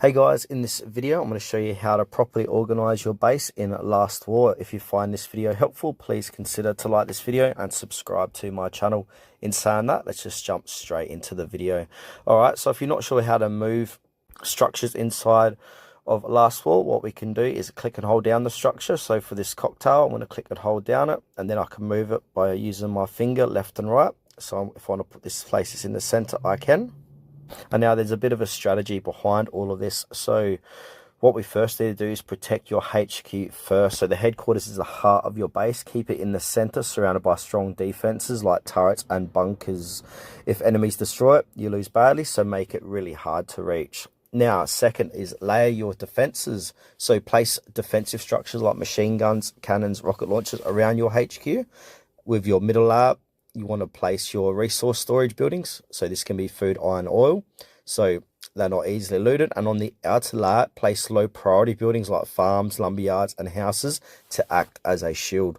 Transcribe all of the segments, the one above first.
Hey guys, in this video I'm going to show you how to properly organize your base in Last War. If you find this video helpful, please consider to like this video and subscribe to my channel. In saying that, let's just jump straight into the video. Alright, so if you're not sure how to move structures inside of Last War, what we can do is click and hold down the structure. So for this cocktail, I'm going to click and hold down it, and then I can move it by using my finger left and right. So if I want to put this place in the center, I can. And now there's a bit of a strategy behind all of this. So what we first need to do is protect your HQ first. So the headquarters is the heart of your base. Keep it in the center, surrounded by strong defenses like turrets and bunkers. If enemies destroy it, you lose badly, so make it really hard to reach. Now, second is layer your defenses. So place defensive structures like machine guns, cannons, rocket launchers around your HQ. With your middle layer, you want to place your resource storage buildings. So this can be food, iron, oil. So they're not easily looted. And on the outer layer, place low priority buildings like farms, lumberyards, and houses to act as a shield.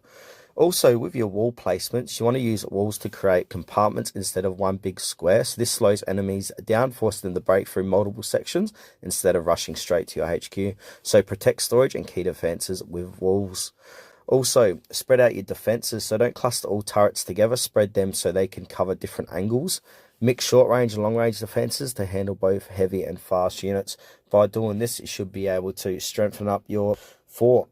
Also, with your wall placements, you want to use walls to create compartments instead of one big square. So this slows enemies down, forcing them to break through multiple sections instead of rushing straight to your HQ. So protect storage and key defenses with walls. Also, spread out your defenses, so don't cluster all turrets together, spread them so they can cover different angles. Mix short range and long range defenses to handle both heavy and fast units. By doing this, you should be able to strengthen up your fort.